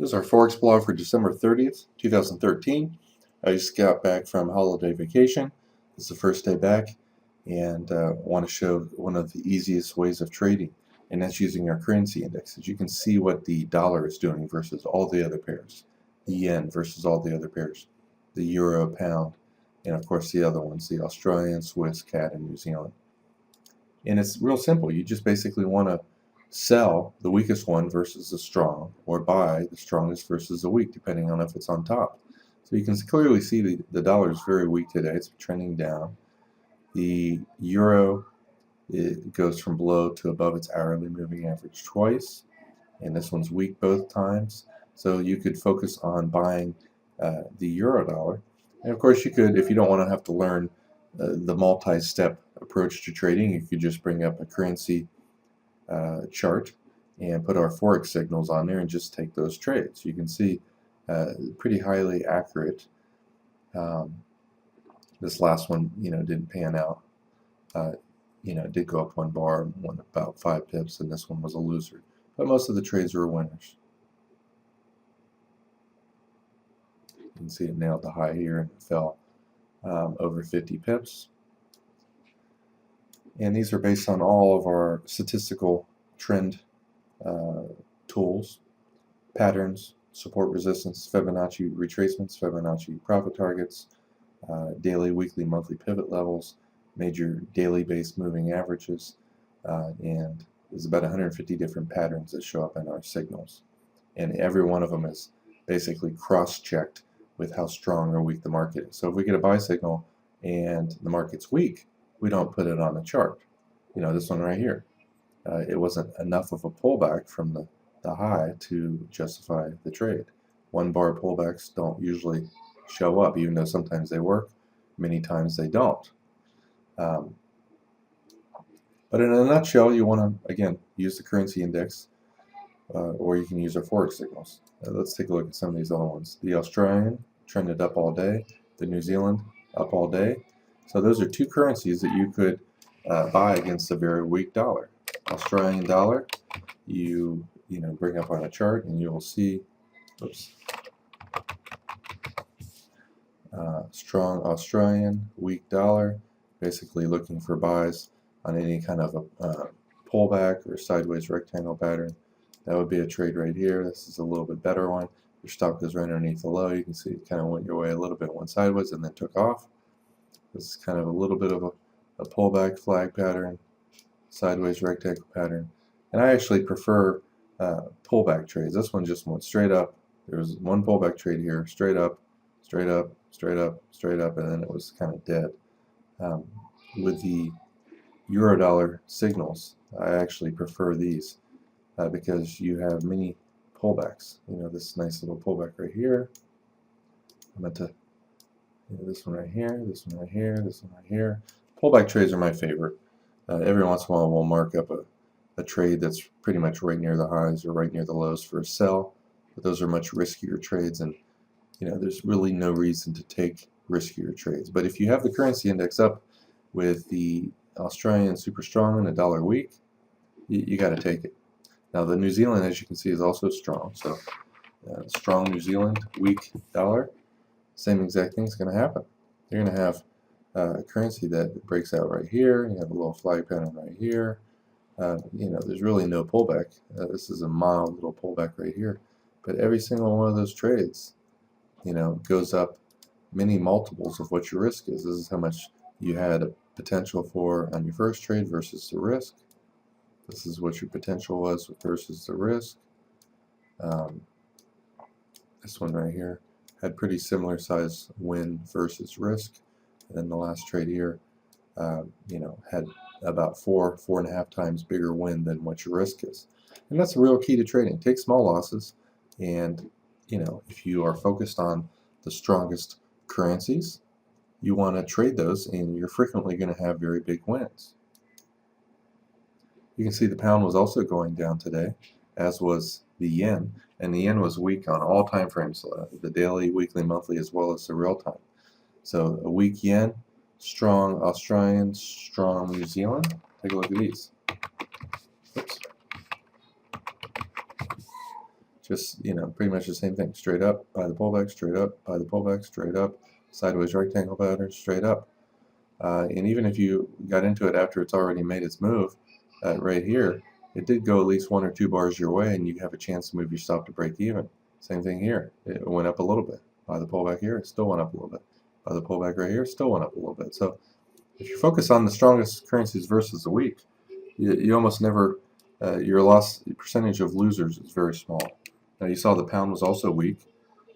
This is our Forex blog for December 30th, 2013. I just got back from holiday vacation. It's the first day back, and want to show one of the easiest ways of trading, and that's using our currency indexes. You can see what the dollar is doing versus all the other pairs, the yen versus all the other pairs, the euro, pound, and of course the other ones, the Australian, Swiss, CAD, and New Zealand. And it's real simple. You just basically want to sell the weakest one versus the strong, or buy the strongest versus the weak, depending on if it's on top. So you can clearly see the dollar is very weak today. It's trending down. The euro, it goes from below to above its hourly moving average twice, and this one's weak both times. So you could focus on buying the euro dollar. And of course you could, if you don't want to have to learn the multi-step approach to trading, you could just bring up a currency chart and put our Forex signals on there and just take those trades. You can see pretty highly accurate. This last one, didn't pan out. It did go up one bar, won about 5 pips, and this one was a loser. But most of the trades were winners. You can see it nailed the high here and it fell over 50 pips. And these are based on all of our statistical trend tools, patterns, support, resistance, Fibonacci retracements, Fibonacci profit targets, daily, weekly, monthly pivot levels, major daily based moving averages, and there's about 150 different patterns that show up in our signals. And every one of them is basically cross-checked with how strong or weak the market is. So if we get a buy signal and the market's weak, we don't put it on the chart. This one right here. It wasn't enough of a pullback from the high to justify the trade. One bar pullbacks don't usually show up, even though sometimes they work. Many times they don't. But in a nutshell, you want to, again, use the currency index, or you can use our Forex signals. Let's take a look at some of these other ones. The Australian trended up all day. The New Zealand up all day. So those are two currencies that you could buy against a very weak dollar. Australian dollar, you bring up on a chart and you will see, strong Australian, weak dollar, basically looking for buys on any kind of a pullback or sideways rectangle pattern. That would be a trade right here. This is a little bit better one. Your stop goes right underneath the low. You can see it kind of went your way a little bit, went sideways and then took off. This is kind of a little bit of a pullback flag pattern, sideways rectangle pattern. And I actually prefer pullback trades. This one just went straight up. There was one pullback trade here, straight up, straight up, straight up, straight up, and then it was kind of dead. With the euro dollar signals, I actually prefer these because you have many pullbacks. This nice little pullback right here. I meant to, this one right here, this one right here, this one right here. Pullback trades are my favorite. Every once in a while we'll mark up a trade that's pretty much right near the highs or right near the lows for a sell, but those are much riskier trades, and there's really no reason to take riskier trades. But if you have the currency index up with the Australian super strong and the dollar weak, you got to take it. Now the New Zealand, as you can see, is also strong. So strong New Zealand, weak dollar, same exact thing is going to happen. You're going to have a currency that breaks out right here. You have a little flag pattern right here. There's really no pullback. This is a mild little pullback right here. But every single one of those trades, goes up many multiples of what your risk is. This is how much you had a potential for on your first trade versus the risk. This is what your potential was versus the risk. This one right here had pretty similar size win versus risk. And then the last trade here, had about 4.5 times bigger win than what your risk is. And that's the real key to trading. Take small losses, and if you are focused on the strongest currencies, you want to trade those, and you're frequently going to have very big wins. You can see the pound was also going down today, as was the yen, and the yen was weak on all time frames, the daily, weekly, monthly, as well as the real time. So a weak yen, strong Australian, strong New Zealand. Take a look at these. Oops. Just, pretty much the same thing. Straight up, buy the pullback, straight up, buy the pullback, straight up, sideways rectangle pattern, straight up. And even if you got into it after it's already made its move, right here, it did go at least 1 or 2 bars your way, and you have a chance to move your stop to break even. Same thing here. It went up a little bit. Buy the pullback here, it still went up a little bit. Buy the pullback right here, still went up a little bit. So if you focus on the strongest currencies versus the weak, you almost never, your loss percentage of losers is very small. Now you saw the pound was also weak,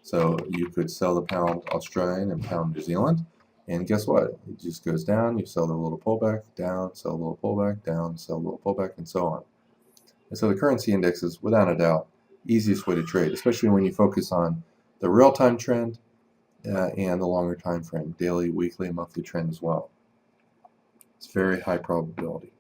so you could sell the pound Australian and pound New Zealand, and guess what? It just goes down, you sell the little pullback, down, sell a little pullback, down, sell a little pullback, and so on. And so the currency index is, without a doubt, easiest way to trade, especially when you focus on the real-time trend and the longer time frame, daily, weekly, monthly trend as well. It's very high probability.